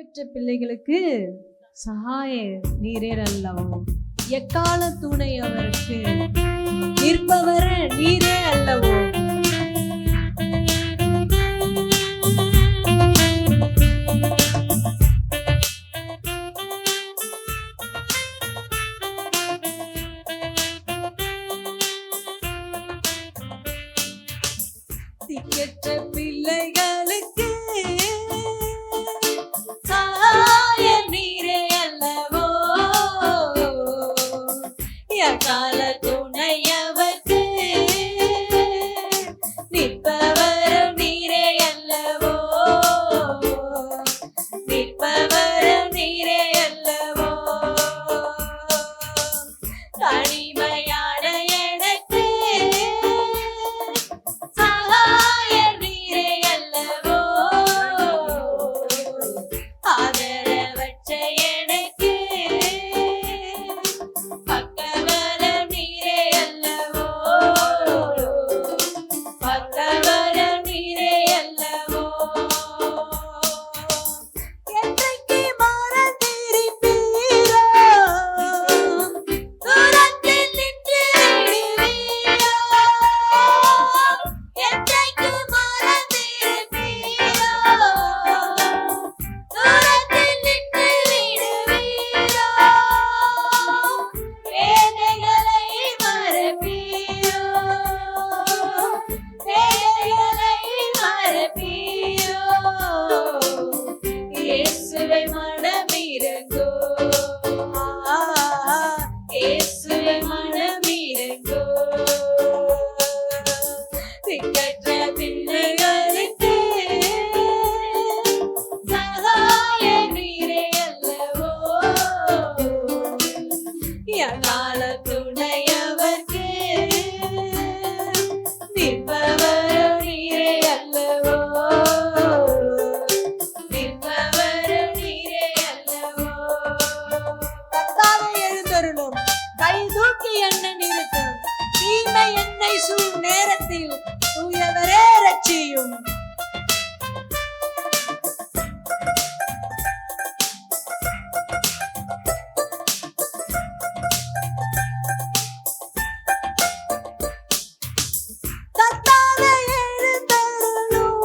திக்கற்ற பிள்ளைகளுக்கு சகாய நீரே அல்லவோ, எக்கால துணை அவருக்கு நிற்பவர நீரே அல்லவோ. திக்கற்ற பிள்ளைகளுக்கு சகாய நீரே அல்லவோ, எக்கால துணையவர்க்கு நிற்பவரும் நீரே அல்லவோ, நிற்பவரும் நீரே அல்லவோ. தனிமையான எனக்கு சகாய நீரே அல்லவோ, ஆதரவற்ற எனக்கு பக்கபலம் நீரே அல்லவோ, பக்கபலம் நீரே அல்லவோ. என்றைக்கு மறந்திருப்பீரோ, தூரத்தில் நின்று விடுவீரோ. என்றைக்கு மறந்திருப்பீரோ, தூரத்தில் நின்று விடுவீரோ. வேதனைகளை மறப்பீரோ, வேதனைகளை மறப்பீரோ. இயேசுவை மனமிரங்கோ, இயேசுவை மனமிரங்கோ. திக்கற்ற பிள்ளைகளுக்கு சகாய நீரே அல்லவோ, எக்கால துணையவர்க்கு நிற்பவரும் நீரே அல்லவோ, நிற்பவரும் நீரே அல்லவோ. கர்த்தாவே எழுந்தருளும், கை தூக்கி என்னை நிறுத்தும், தீமை என்னை சூழ் நேரத்தில் தூயவரே ரட்சியும். கர்த்தாவே எழுந்தருளும்,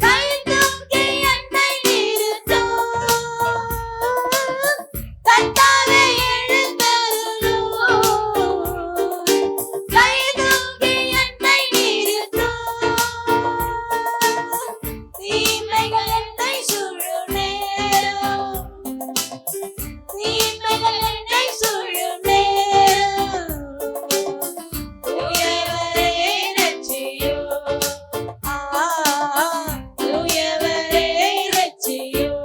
கை தூக்கி என்னை நிறுத்தும். கர்த்தாவே எழுந்தருளும், கை தூக்கி என்னை நிறுத்தும். தீமைகள் என்னை சூழும் நேரம், தீமைகள் என்னை சூழும் நேரம் தூயவரே ரட்சியும், தூயவரே ரட்சியும்.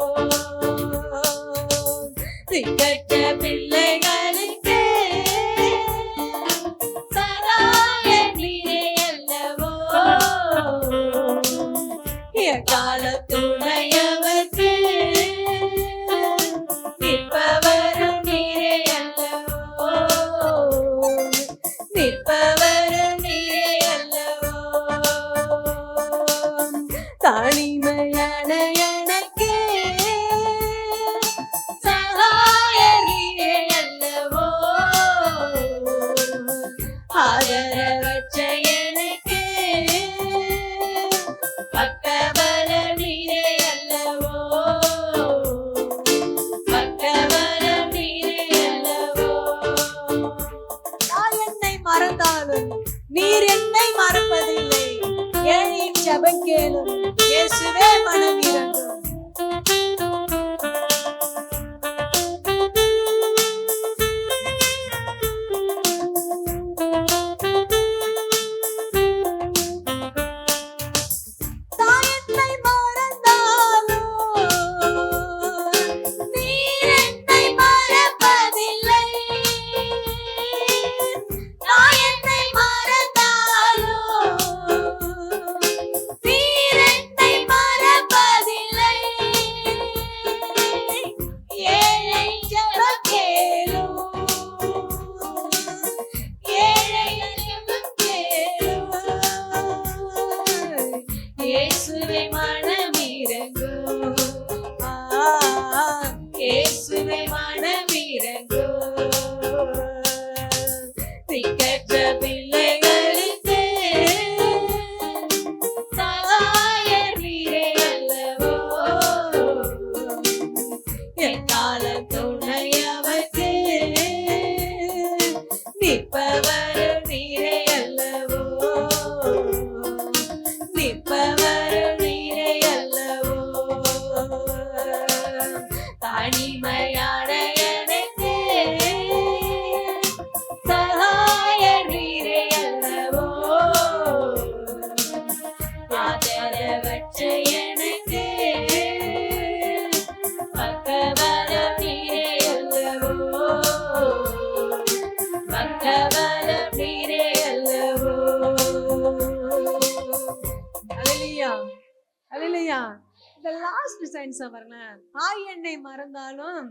திக்கற்ற பிள்ளைகளுக்கு சகாய நீரே அல்லவோ, எக்கால துணையவர்க்கு நிற்பவரும் நீரே அல்லவோ, நிற்பவரும் நீரே அல்லவோ. தனிமையான எனக்கு சகாய நீரே அல்லவோ, ஆதரவற்ற எனக்கு பக்கபலம் நீரே அல்லவோ, பக்கபலம் நீரே அல்லவோ. நான் என்னை மறந்தாலும் நீர் என்னை மறப்பதில்லை, ஏழையின் ஜெபம் கேளும், இயேசுவே மனமிரங்கும். நிற்பவரும் நீரே அல்லவோ, நிற்பவரும் நீரே அல்லவோ, தனிமையான எனக்கு சகாயர் நீரே அல்லவோ, ஆதரவற்ற எனக்கு பக்கபலம் நீரே அல்லவோ, பக்கபலம் நீரே அல்லவோ. அல்லேலூயா, அல்லேலூயா. இந்த லாஸ்ட் சென்ஸ் பாருங்க, தாய் என்னை மறந்தாலும்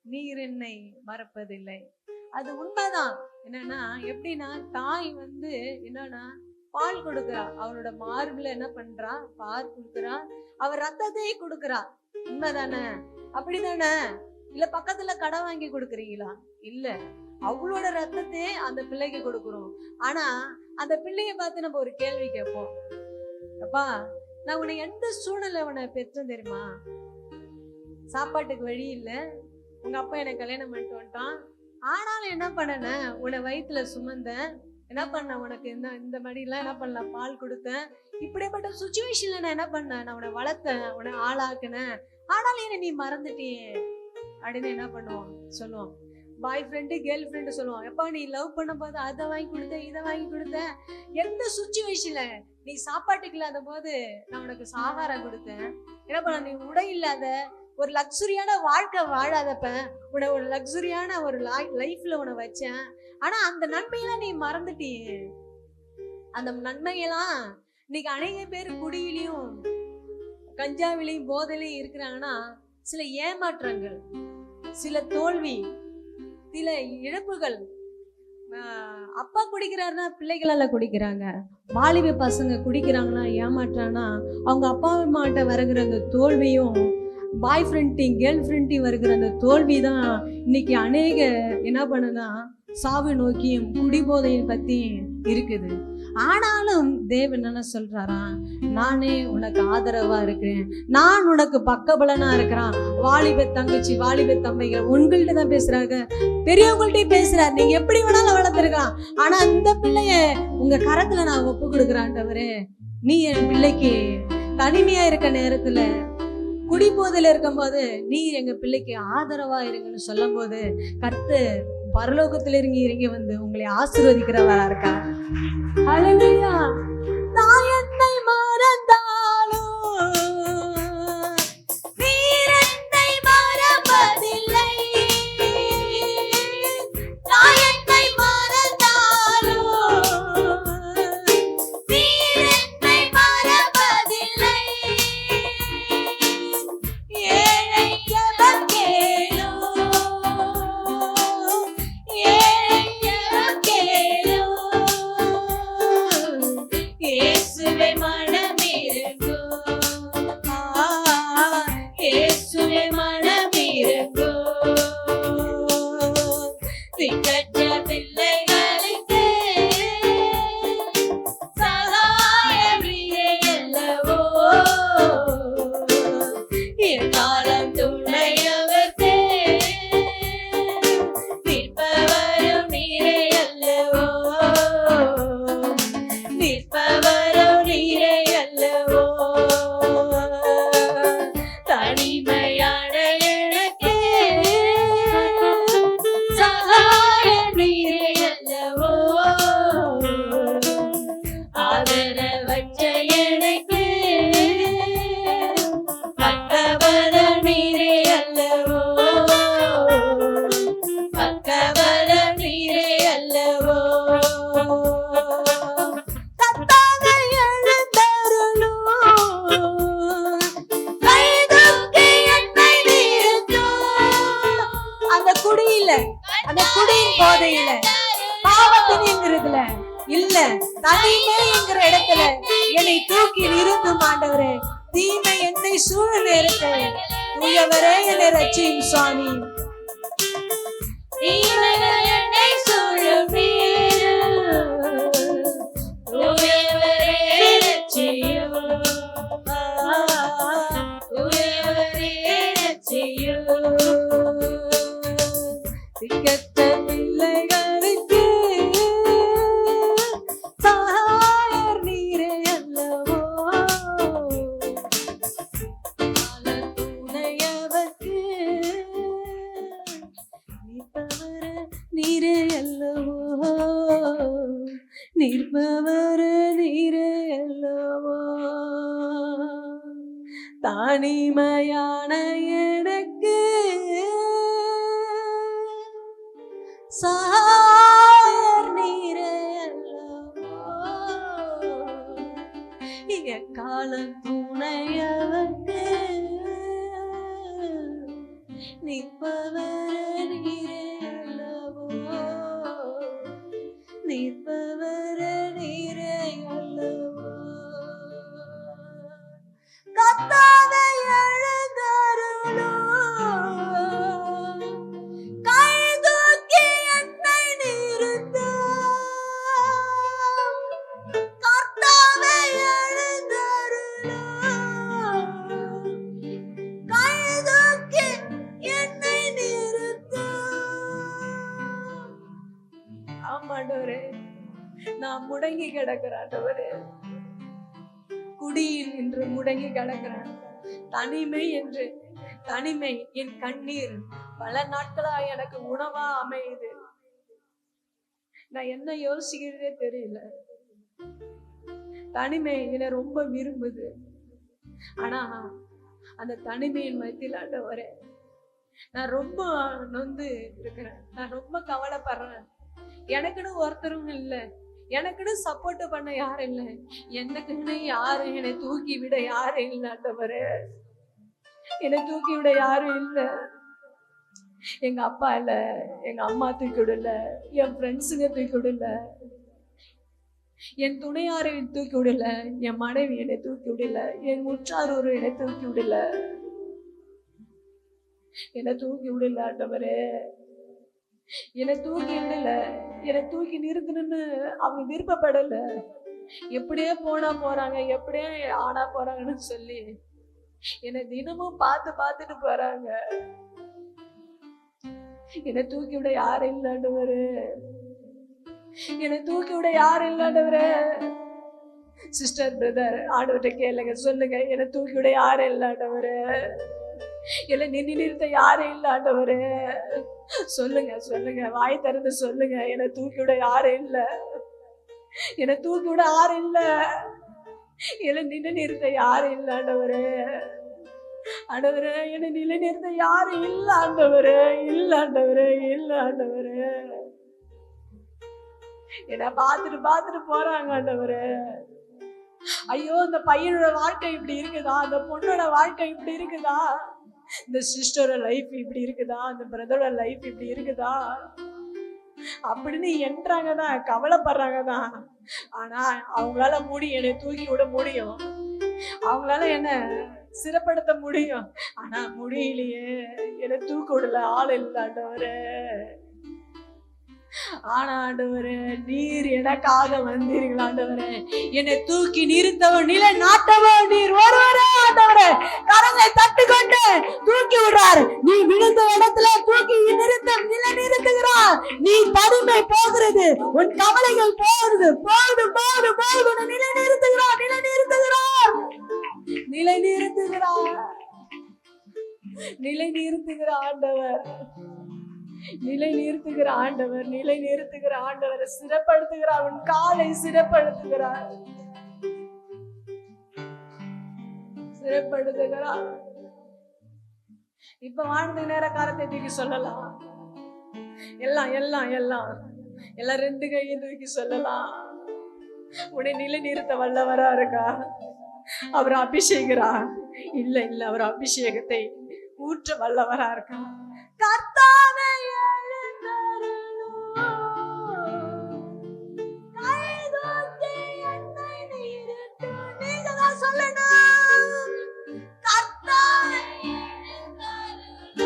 நீர் என்னை மறப்பதில்லை. அது உண்மைதான். என்னன்னா எப்படின்னா, தாய் என்னன்னா பால் கொடுக்குறா, அவரோட மார்புல என்ன பண்றா, பால் கொடுக்குறா, அவர் ரத்தத்தை கொடுக்குறா. உண்மைதானே? அப்படிதானே? இல்ல பக்கத்துல கடை வாங்கி கொடுக்குறீங்களா? இல்ல, அவளோட ரத்தத்தை அந்த பிள்ளைக்கு கொடுக்குறோம். ஆனா அந்த பிள்ளைய பார்த்து நம்ம ஒரு கேள்வி கேட்போம், அப்பா நான் உன்னை எந்த சூழ்நிலை உன்னை பெற்றேன் தெரியுமா? சாப்பாட்டுக்கு வழி இல்ல, உங்க அப்பா என்னை கல்யாணம் பண்ணிட்டு வந்துட்டான், ஆனாலும் என்ன பண்ணன, உன்னை வயிற்றுல சுமந்தேன், என்ன பண்ண, உனக்கு இந்த மடியெல்லாம் என்ன பண்ணல, பால் கொடுத்தேன். இப்படிப்பட்ட சுச்சுவேஷன்ல நான் என்ன பண்ணேன், நான் உன்னை வளர்த்தேன், உன்னை ஆளாக்குனேன், ஆனாலும் என்ன நீ மறந்துட்டியே அப்படின்னு என்ன பண்ணுவோம், சொல்லுவோம். பாய் ஃப்ரெண்டு கேர்ள் ஃப்ரெண்டு சொல்லுவோம், எப்பா நீ லவ் பண்ண போது அதை வாங்கி கொடுத்த, இதை வாங்கி கொடுத்த, எந்த சுச்சுவேஷன்ல நீ சாப்பாட்டுக்கு இல்லாத போது நான் உனக்கு சாகாரம் கொடுத்தேன், என்ன பண்ண, நீ உடை இல்லாத ஒரு லக்ஸுரியான வாழ்க்கை வாழாதப்ப உன்னை ஒரு லக்ஸுரியான ஒரு லைஃப்ல உன்னை வச்சேன், ஆனா அந்த நன்மையெல்லாம் நீ மறந்துட்டியே. அந்த நன்மையெல்லாம் இன்னைக்கு அநேக பேர் குடியிலையும் கஞ்சாவிலையும் போதையிலையும் இருக்கிறாங்கன்னா, சில ஏமாற்றங்கள், சில தோல்வி, சில இழப்புகள். அப்பா குடிக்கிறாருன்னா பிள்ளைகளால குடிக்கிறாங்க, வாலிப பசங்க குடிக்கிறாங்கன்னா ஏமாற்றாங்கன்னா அவங்க அப்பா அம்மாட்ட வருகிற அந்த தோல்வியும், பாய் ஃப்ரெண்டையும் கேர்ள் ஃப்ரெண்டையும் வருகிற அந்த தோல்வி தான் இன்னைக்கு அநேக என்ன பண்ணுனா சாவு நோக்கியும் குடிபோதையும் பத்தி இருக்குது. ஆனாலும் தேவன் என்ன சொல்றாரா, நானே உனக்கு ஆதரவா இருக்கிறேன், நான் உனக்கு பக்கபலனா இருக்கிறான். வாலிப தங்கச்சி, வாலிப தம்பிகள் உங்கள்கிட்ட தான் பேசுறாங்க, பெரியவங்கள்ட்டையும் பேசுறாரு. நீங்க எப்படி வேணாலும் வளர்த்துருக்கலாம், ஆனா இந்த பிள்ளைய உங்க கரத்துல நான் ஒப்பு கொடுக்குறான்டவரே, நீ என் பிள்ளைக்கு தனிமையா இருக்க நேரத்துல, குடிபோதையில இருக்கும் போது நீ எங்க பிள்ளைக்கு ஆதரவா இருங்கன்னு சொல்லும் போது கர்த்தர் பரலோகத்துல இறங்கி வந்து உங்களை ஆசீர்வதிக்கிறவரா இருக்கா. ஹல்லேலூயா. நான் என்னை மறந்தாலும் நீர் என்னை மறப்பதில்லை, நான் என்னை மறந்தாலும் நீர் என்னை மறப்பதில்லை, ஏழை ஜெபம் கேளும், ஏழை ஜெபம் கேளும், இயேசுவே மனமிரங்கும், இயேசுவே மனமிரங்கும், திக்கற்ற பிள்ளைகளுக்கு சகாயம் நீரே அல்லவோ, எக்காலம் துணையவர்க்கு நிற்பவரும் நீரே அல்லவோ, நிற்பவரும் நீரே அல்லவோ, தனிமையான எனக்கு சகாயம் நீரே அல்லவோ, ஆதரவற்ற எனக்கு பக்கபலம் நீரே அல்லவோ, பக்கபலம் நீரே அல்லவோ, கர்த்தாவே எழுந்தருளும், கைதூக்கி என்னை நிறுத்தும். அந்த குடியில, அந்த குடியின் போதையில, பாவத்தின்ங்கிறதுல இல்ல, தனிமைங்கிற இடத்துல என்னை தூக்கி நிறுத்தும் ஆண்டவரே. தீமை என்னை சூழ நேரத்தை தூயவரே என்னை ரட்சியும் சுவாமி. தீமைகள் என்னை சூழும் நேரம் தூயவரே ரட்சியும், தூயவரே ரட்சியும், திக்கற்ற பிள்ளைகளுக்கு நிற்பவர் நீரே அல்லவோ. தனிமையான எனக்கு சாயர் நீரே அல்லவோ. எக்காலம் துணையவர்க்கு நிற்பவர் நீரே அல்லவோ. நிற்பவர் நீரே அல்லவோ. கர்த்தாவே எழுந்தருளும். கை தூக்கி என்னை நிறுத்தும். கர்த்தாவே எழுந்தருளும். கை தூக்கி என்னை நிறுத்தும். ஆமாண்டவரே, நான் முடங்கி கிடக்கிறேன் ஆண்டவரே. குடியில் என்று முடங்கி கிடக்கிறேன். தனிமை என்று தனிமை என் கண்ணீர் பல நாட்களா எனக்கு உணவா அமையுது. நான் என்ன யோசிக்கிறதே தெரியல. தனிமை என்னை ரொம்ப விரும்புது. ஆனா அந்த தனிமையின் மத்தியில் ஆண்டவரே நான் ரொம்ப நொந்து இருக்கிறேன். நான் ரொம்ப கவலைப்படுறேன். எனக்குன்னு ஒருத்தரும் இல்லை, எனக்குன்னு சப்போர்ட் பண்ண யாரும் இல்லை, எனக்குன்னு யாரும் என்னை தூக்கி விட யாரும் இல்லை ஆண்டவரே. என்னை தூக்கி விட யாரும் இல்லை. எங்க அப்பா இல்ல, எங்க அம்மா தூக்கி விடல, என் ஃப்ரெண்ட்ஸுங்க தூக்கி விடல, என் துணையாரை தூக்கி விடல, என் மனைவி என்னை தூக்கி விடல, என் உற்றாரோரு என்னை தூக்கி விடல. என்னை தூக்கி விடல ஆண்டவரே. என்னை தூக்கி விடல. என்னை தூக்கி நிறுத்தணும்னு அவங்க விருப்பப்படல. எப்படியே போனா போறாங்க, எப்படியே ஆனா போறாங்கன்னு சொல்லி என்னை தினமும் பார்த்துட்டு போறாங்க. என்னை தூக்கி விட யாரும் இல்லாண்டவரு. என்னை தூக்கி விட யாரும் இல்லாண்டவரு. சிஸ்டர், பிரதர், ஆண்டவர்கிட்ட கேளுங்க, சொல்லுங்க, என்னை தூக்கி விட யாரும் இல்லாண்டவரு. இல்லை நிறுத்த யாரும் இல்லாண்டவரு. சொல்லுங்க சொல்லுங்க, வாய் திறந்து சொல்லுங்க, என்னை தூக்கி விட யாரும் இல்ல. என்னை தூக்கி விட யாரும் இல்ல. என்னை நிறுத்த யாரும் இல்ல ஆண்டவரே. ஆண்டவரே, என்னை நிறுத்த யாரும் இல்ல ஆண்டவரே. இல்ல ஆண்டவரே, இல்ல ஆண்டவரே. என்னை பார்த்துட்டு போறாங்க ஆண்டவரே. ஐயோ, இந்த பையனோட வாழ்க்கை இப்படி இருக்குதா, அந்த பொண்ணோட வாழ்க்கை இப்படி இருக்குதா, இந்த சிஸ்டரோட லைஃப் இப்படி இருக்குதா, அந்த பிரதரோட லைஃப் இப்படி இருக்குதா அப்படின்னு என்றாங்க தான், கவலைப்படுறாங்க தான். ஆனா அவங்களால முடியும், என்னை தூக்கி விட முடியும், அவங்களால என்ன சிறப்படுத்த முடியும். ஆனா முடியலையே, என்னை தூக்கி விடல ஆள் இல்லை ஆண்டவரே. ஆனா ஆண்டவரே, நீர் எனக்காக வந்தீர்கள் ஆண்டவரே. என்னை தூக்கி நிறுத்தவன், நிலை நாட்டவன் நீர் ஒருவரே ஆண்டவரே. கரங்களை தட்டுக்கொண்டு தூக்கி விடுறார். நீ விழுந்த இடத்துல தூக்கி நிலை நிறுத்துகிறார். நீ தனிமை போகிறது, உன் கவலைகள் போகிறது, போகுது நிலை நிறுத்துகிறார். நிலை நிறுத்துகிற ஆண்டவர், நிலை நிறுத்துகிற ஆண்டவர், நிலை நிறுத்துகிற ஆண்டவர், சிறப்படுத்துகிறார். உன் காலை சிறப்படுத்துகிறார். இப்ப வாழ்ந்த நேர காலத்தை தூக்கி சொல்லலாம். எல்லாம் எல்லாம் எல்லாம் எல்லாம் ரெண்டு கையை தூக்கி சொல்லலாம். உன்னை நிலை நிறுத்த வல்லவரா இருக்கா? அவர் அபிஷேகரா? இல்ல இல்ல, அவர் அபிஷேகத்தை ஊற்ற வல்லவரா இருக்கா? கர்த்தாவே எழுந்தருளும். கை தூக்கி என்னை நிறுத்தும். நீங்க தான் சொல்லணும். கர்த்தாவே எழுந்தருளும்.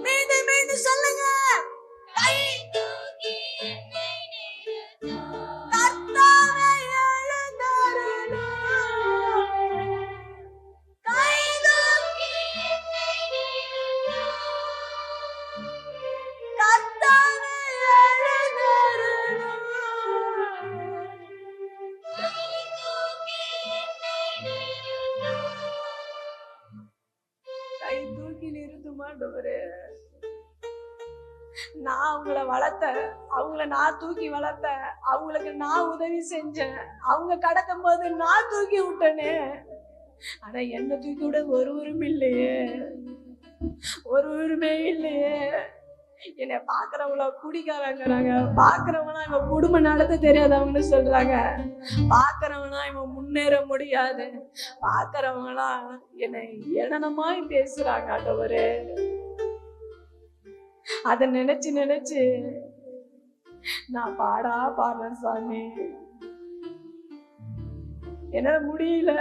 மீண்டும் மீண்டும் சொல்லுங்க. கை தூக்கி என்னை நிறுத்தும். கர்த்தாவே எழுந்தருளும். கை தூக்கி என்னை நிறுத்தும். அவங்கள வளர்த்தேன், அவங்கள நான் தூக்கி வளர்த்தேன், அவங்களுக்கு நான் உதவி செஞ்சேன், அவங்க கடக்கும் போது நான் தூக்கி விட்டேனே. ஆனா என்ன தூக்கி விட ஒரு உரிமை இல்லையே, ஒரு உரிமை இல்லையே. என்னை பாக்குறவங்கள குடிக்காரங்கிறாங்க, பாக்குறவங்களா இவன் குடும்பம் நடத்த தெரியாதவங்கன்னு சொல்றாங்க, பாக்குறவங்களா இவன் முன்னேற முடியாது, பாக்குறவங்களா என்னை ஏளனமாய் பேசுறாங்க. ஆண்டவரே, அத நினைச்சு நினைச்சு நான் பாடுறேன் சாமி. என்னால முடியல,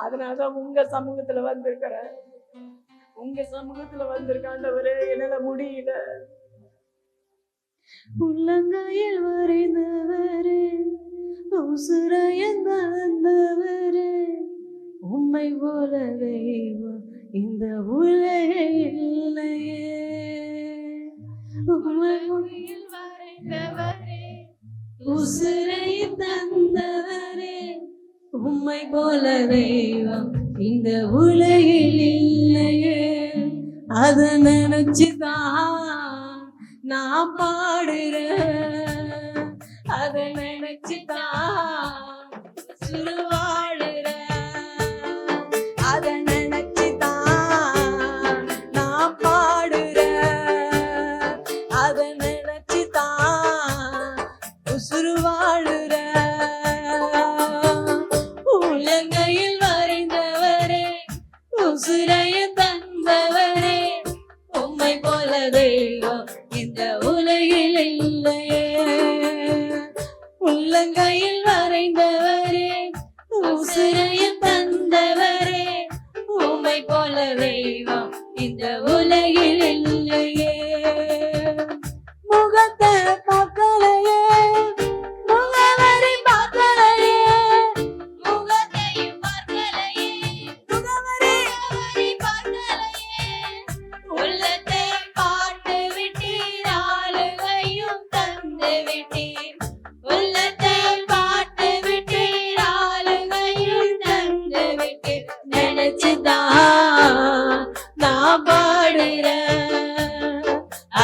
அதனாலதான் உங்க சமூகத்துல வந்திருக்கிறேன், உங்க சமூகத்துல வந்திருக்க. ஆண்டவரே, என்னால முடியல. உள்ளங்கையில் வரைந்தவரே, உசுரையன் தந்தவரே, உம்மை போல தெய்வம் இந்த உலகில் இல்லையே. உள்ளங்கையில் வரைந்தவரே, உசுரையன் தந்தவரே, உம்மை போல தெய்வம் இந்த உலகில் இல்லையே. அத நினைச்சுதான் நான் பாடுறேன், அத நினைச்சுதான் வாழுறேன், அத நினைச்சுதான் நான் பாடுறேன், அத நினைச்சுதான் உசுறு வாழுறேன். உள்ளங்கையில் வரைந்தவரே, உசுரைய தந்தவரே, உம்மை போல தெய்வம் இந்த உலகில் இல்லையே. உள்ளங்கையில் வரைந்தவரே, உசுரைய தந்தவரே, உம்மை போல தெய்வம் இந்த உலகில் இல்லையே. முகத்தை பார்க்கலையே, முகவரி பார்க்கலையே, முகத்தையும் பார்க்கலையே, முகவரி பார்க்கலையே, உள்ளத்தை பாட்டு விட்டீர், ஆளுகையும் தந்து விட்டீர், உள்ளத்தை பாட்டு விட்டீர், ஆளுகையும் தந்து விட்டீர். நினைச்சுதான் நான் பாடுறேன்,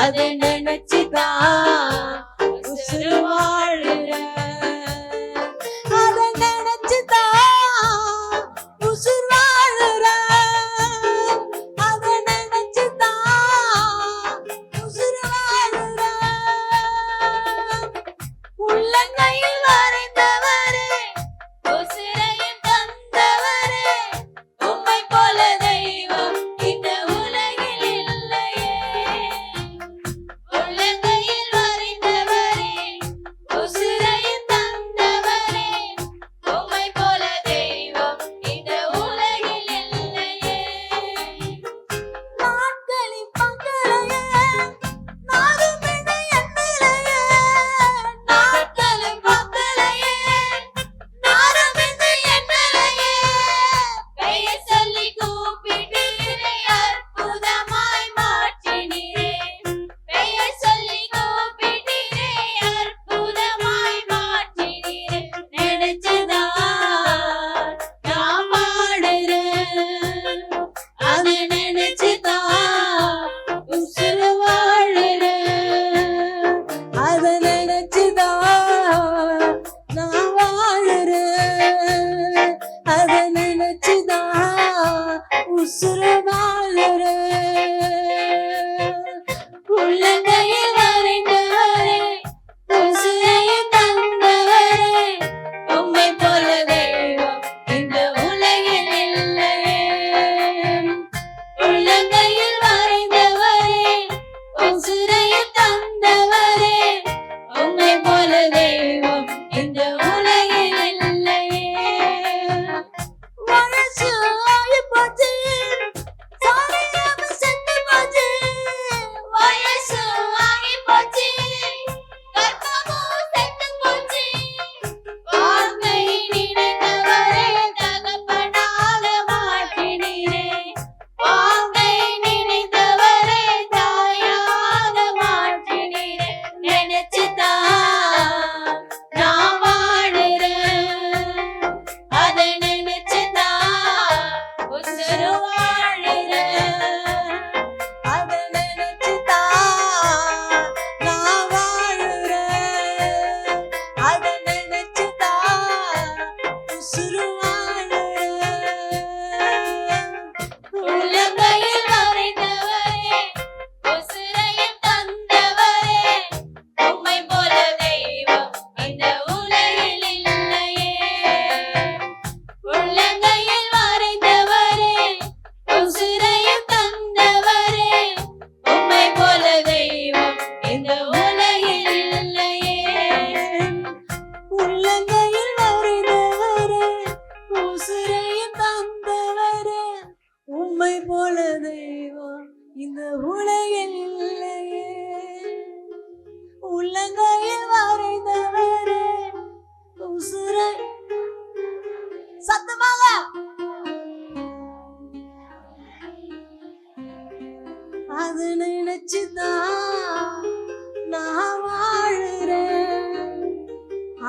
அதை நினைச்சுதான் உசுறு வாழுறேன், அதை நினைச்சுதான் உசுறு வாழுறேன், அதை நினைச்சுதான் உசுறு வாழுறேன். உள்ளங்கையில் வரைந்தவரே, உசுரையும் தந்தவரே, உம்மை போல தெய்வம் இந்த உலகில் இல்லையே. உள்ளங்கையில் வரைந்தவரே, உசுரையும் தந்தவரே, உம்மை போல தெய்வம் இந்த உலகில் இல்லையே. நாட்களின் பங்களையே, நாடும் என்னை எண்ணிலையே, நாட்களின் பங்களையே,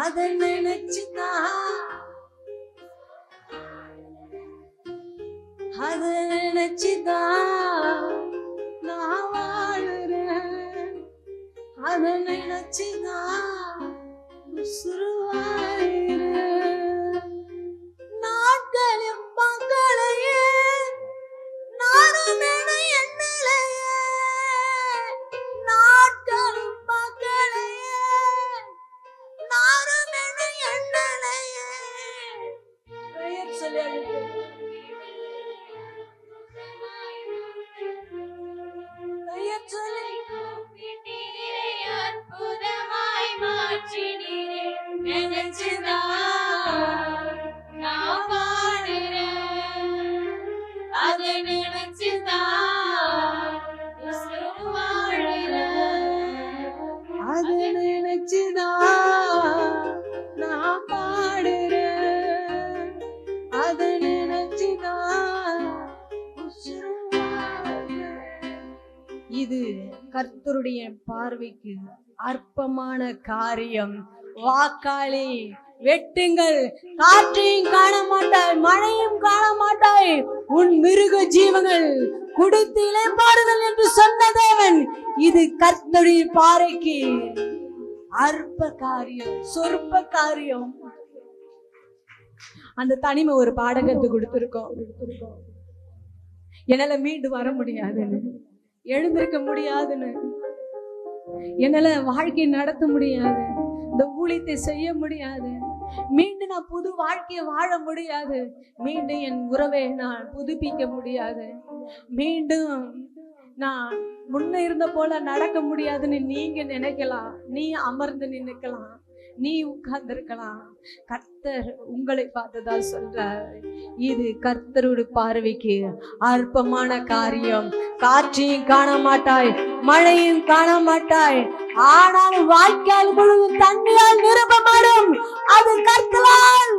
அதை நினைச்சுதான் அதை நினைச்சுதான் நான் வாழுறேன். அதை நினைச்சுதான் உசுருவாயிறேன். நாட்களின் மக்களையே நானும் எண்ணலையே, நாட்களின் மக்களையே நானும் எண்ணலையே. பெயர் சொல்லி அழுது இது கர்த்தருடைய பார்வைக்கு அற்பமான காரியம். வாக்காளி வெட்டுங்கள், காற்றையும் காண மாட்டாய், மழையும் காண மாட்டாய், உன் மிருக ஜீவங்கள் குடித்து இளைப்பாறுதல் என்று சொன்ன தேவன் இது கர்த்தருடைய பார்வைக்கு அற்ப காரியம், சொற்ப காரியம். அந்த தனிமை ஒரு பாடகத்தை கொடுத்திருக்கோம். என்னால மீண்டு வர முடியாதுன்னு, எழுந்திருக்க முடியாதுன்னு, என்னால வாழ்க்கையை நடத்த முடியாது, இந்த ஊழியத்தை செய்ய முடியாது, மீண்டும் நான் புது வாழ்க்கையை வாழ முடியாது, மீண்டும் என் உறவை நான் புதுப்பிக்க முடியாது, மீண்டும் நான் முன்ன இருந்த போல நடக்க முடியாதுன்னு நீங்க நினைக்கலாம். நீ அமர்ந்து நினைக்கலாம், நீ உட்கார்ந்திருக்கலாம். கர்த்தர் உங்களை பார்த்துதான் சொல்றார், இது கர்த்தருடைய பார்வைக்கு அற்பமான காரியம். காற்றையும் காண மாட்டாய், மழையும் காண மாட்டாய், ஆனால் வாய்க்கால் முழுவதும் தண்ணியால் நிரப்பப்படும். அது கர்த்தரால்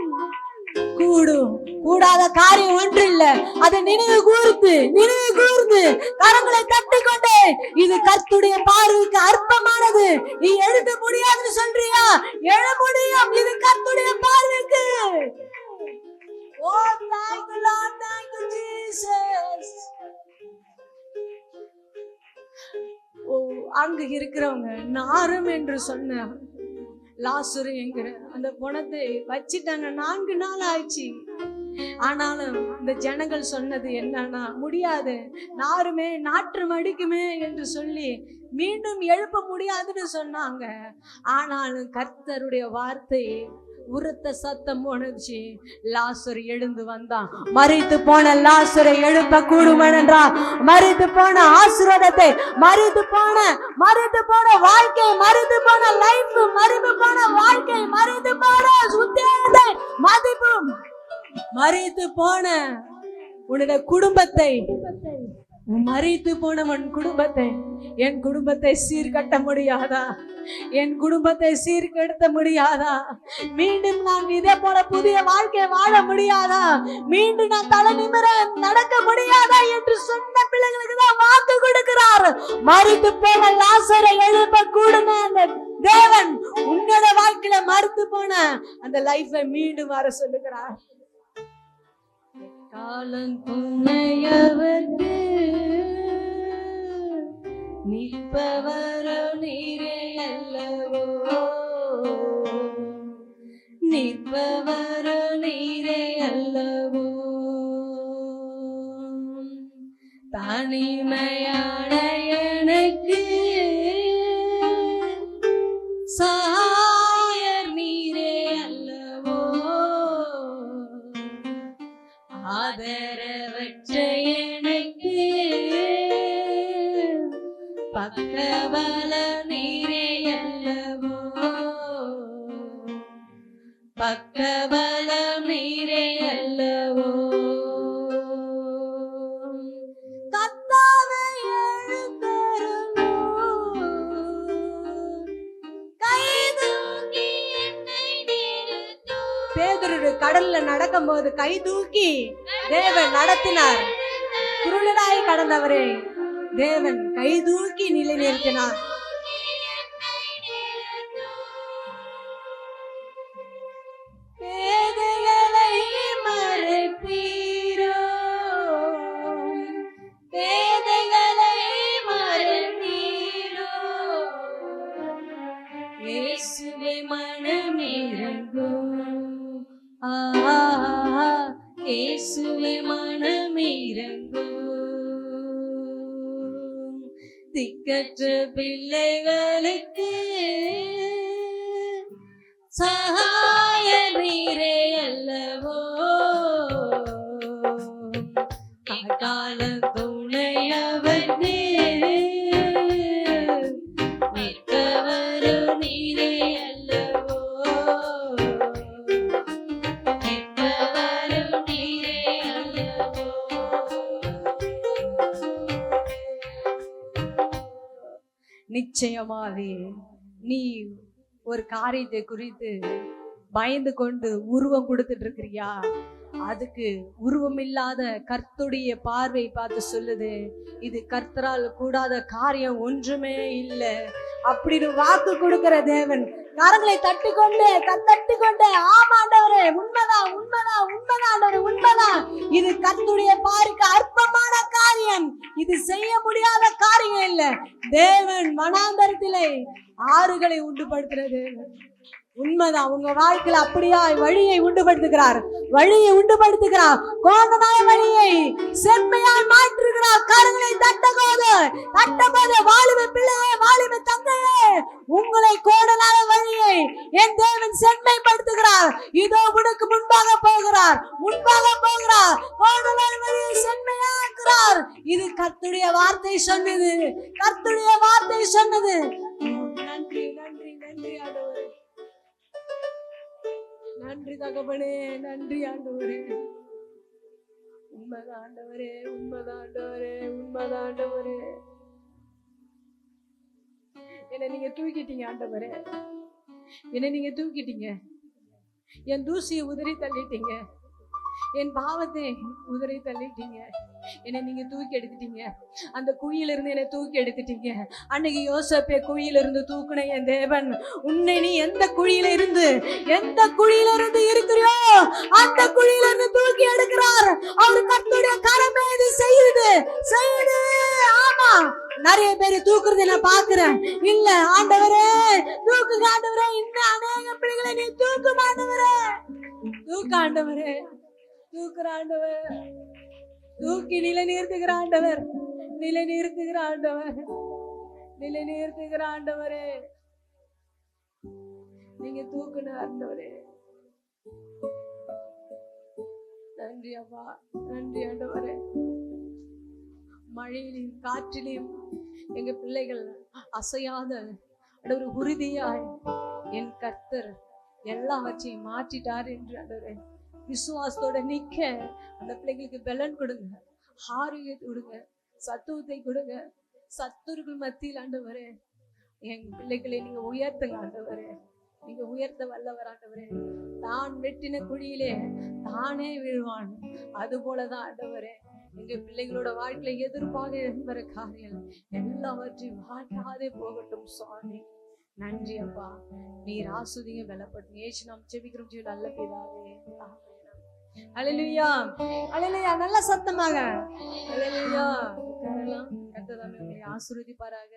கூடும். கூடாத காரியம் ஒன்று இல்ல. அதை நினைவு கூர்ந்து கரங்களை தட்டி கொண்டே, இது கர்த்தருடைய பார்வைக்கு அற்பமானது, நீ எழுத முடியாதுன்னு சொல்றியா? எழ முடியும், இது கர்த்தருடைய பார்வைக்கு. Oh, thank you Lord, thank you Jesus. அங்கு இருக்கிறவங்க நாரும் என்று சொன்ன லாசரு என்கிற அந்த குணத்தை வச்சிட்டாங்க. 4 நாள் ஆயிடுச்சு. ஆனாலும் இந்த ஜனங்கள் சொன்னது என்னன்னா, முடியாது, நாருமே நாற்று மடிக்குமே என்று சொல்லி மீண்டும் எழுப்ப முடியாதுன்னு சொன்னாங்க. ஆனாலும் கர்த்தருடைய வார்த்தை உரத்த சத்தம் போனச்சு. லாசர் எழுந்து வந்தான். மரித்து போன லாசரை எழுப்ப கூடும் என்றால், மரித்து போன ஆசீர்வாதத்தை, மரித்து போன வாழ்க்கை, மரித்து போன லைஃப், மரித்து போன வாழ்க்கை, மரித்து போன உத்தியோகத்தை, மதிப்பு, மரித்து போன உன்னுடைய குடும்பத்தை, மரித்து போனவன் குடும்பத்தை, என் குடும்பத்தை சீர்கட்ட முடியாதா? என் குடும்பத்தை சீர்கெடுத்த முடியாதா? மீண்டும் நான் இதே போல புதிய வாழ்க்கை வாழ முடியாதா? மீண்டும் நான் தலை நிமிர நடக்க முடியாதா என்று சொன்ன பிள்ளைகளுக்கு தான் வாக்கு கொடுக்கிறார். மரித்து போன லாசரை எழுப்ப கூடுன அந்த தேவன் உங்களோட வாழ்க்கையில மரித்து போன அந்த லைஃபை மீண்டும் வர சொல்லுகிறார். காலம் துணையவர்க்கு நிற்பவரோ நீரே அல்லவோ, நிற்பவரோ நீரே அல்லவோ. தனிமையான எனக்கு சாயர் நீரே அல்லவோ, ஆதரவற்ற எனக்கு பக்கபல நீரே அல்லவோ, பக்கபல நீரே அல்லவோ. கர்த்தாவே எழுந்தருளோ, கைதூக்கி என்னை நிறுத்தும். பேதுரு கடல்ல நடக்கும் போது கை தூக்கி தேவன் நடத்தினார். குருடனாய் கடந்தவரே தேவன் கை தூக்கி நிலை நிறுத்தினார். மனமிரங்கும், இயேசுவே மனமிரங்கும். திக்கற்ற பிள்ளைகளுக்கு சகாய நீரே அல்லவோ, கால துணையவனே நிற்பவரும் நீரே அல்லவோ, நிற்பவரும் நீரே அல்லவோ. நிச்சயமாவே நீ ஒரு காரியத்தை குறித்து பயந்து கொண்டு உருவம் கொடுத்துட்டு இருக்கிறியா? அதுக்கு உருவம் இல்லாத கர்த்தருடைய பார்வை பார்த்து சொல்லுது, இது கர்த்தரால் கூடாத காரியம் ஒன்றுமே இல்லை அப்படின்னு வாக்கு கொடுக்கிற தேவன். கரங்களை தட்டி கொண்டு ஆமாண்டவரே, உண்மைதான் உண்மைதான் உண்மைதான் ஆண்டவரே, உண்மைதான். இது கர்த்தருடைய பார்வைக்கு அற்பமான காரியம், இது செய்ய முடியாத காரியம் இல்லை. தேவன் வனாந்தரத்திலே ஆறுகளை உண்டுபடுத்துற தேவன். உண்மைதான். உங்க வாழ்க்கையில அப்படியா வழியை உண்டுபடுத்துகிறார், வழியை உண்டுபடுத்துகிறார். கோணனாய வழியை செம்மையாய் மாற்றுகிறார். கரங்களை தட்டபோது வாலிப பிள்ளையே, வாலிப தங்கையே, உங்களை கோணனாய வழியை என் தேவன் செம்மைப்படுத்துகிறார். இதோ உனக்கு முன்பாக போகிறார். கோணனாய வழியை செம்மையாக்குறார். இது கர்த்தருடைய வார்த்தை சொன்னது, கர்த்தருடைய வார்த்தை சொன்னது. நன்றி நன்றி நன்றி ஆண்டவரே, நன்றி தகப்பனே, நன்றி ஆண்டவரே. உண்மைதான் ஆண்டவரே, உண்மைதான் ஆண்டவரே, உண்மைதான் ஆண்டவரே. என்னை நீங்க தூக்கிட்டீங்க ஆண்டவரே, என்னை நீங்க தூக்கிட்டீங்க. என் தூசியை உதறி தள்ளிட்டீங்க, என் பாவத்தை உதறி தள்ளிட்டீங்க. என்னை நீங்க தூக்கி எடுத்துட்டீங்க. அந்த குழியிலிருந்து என்னை தூக்கி எடுத்துட்டீங்க. அன்னைக்கு யோசேப்பை குழியிலிருந்து தூக்குன என் தேவன், உன்னை நீ எந்த குழியில இருந்து இருக்கிறியோ அந்த குழியிலிருந்து தூக்கி எடுக்கிறார். அவர் கர்த்தருடைய கரமே இது செய்யுது. ஆமா, நிறைய பேர் தூக்குறது நான் பாக்குறேன். இல்ல ஆண்டவரே, தூக்குங்க ஆண்டவரே, இன்னும் அநேக பிள்ளைகளை நீ தூக்கு ஆண்டவரே, தூக்கு ஆண்டவரே, தூக்குற ஆண்டவர், தூக்கி நிலைநிறுத்துகிற ஆண்டவர், நிலைநிறுத்துகிற ஆண்டவர், நிலைநிறுத்துகிற ஆண்டவரே, நீங்க தூக்குன ஆண்டவரே. நன்றி அப்பா, நன்றி ஆண்டவரே. மழையிலும் காற்றிலும் எங்க பிள்ளைகள் அசையாத ஒரு உறுதியாய் என் கர்த்தர் எல்லாவற்றையும் மாற்றிட்டார் என்று ஆண்டவரே விசுவாசத்தோட நிக்க அந்த பிள்ளைகளுக்கு பலன் கொடுங்க, ஆரோக்கியத்தை கொடுங்க, சத்துவத்தை கொடுங்க. சத்துருக்கள் மத்தியில் ஆண்டவரே என் பிள்ளைகளை நீங்க உயர்த்துங்க ஆண்டவரே, நீங்க உயர்த்த வல்லவர் ஆண்டவரே. தான் வெட்டின குழியிலே தானே விழுவான், அது போலதான் ஆண்டவரே எங்க பிள்ளைகளோட வாழ்க்கையில எதிர்ப்பாக இருக்கிற காரியம் எல்லாவற்றையும் வாட்டாதே போகட்டும் சுவாமி. நன்றி அப்பா, நீர் ஆசுதிங்க பலப்பட்டு ஏசு நாம் ஜெபிக்கிறோம் ஜீவ நல்ல பிதாவே. அல்லேலூயா, அல்லேலூயா. நல்ல சத்தமாக அல்லேலூயா. கர்த்தர் தாமே உங்களை ஆசீர்வதிப்பாராக.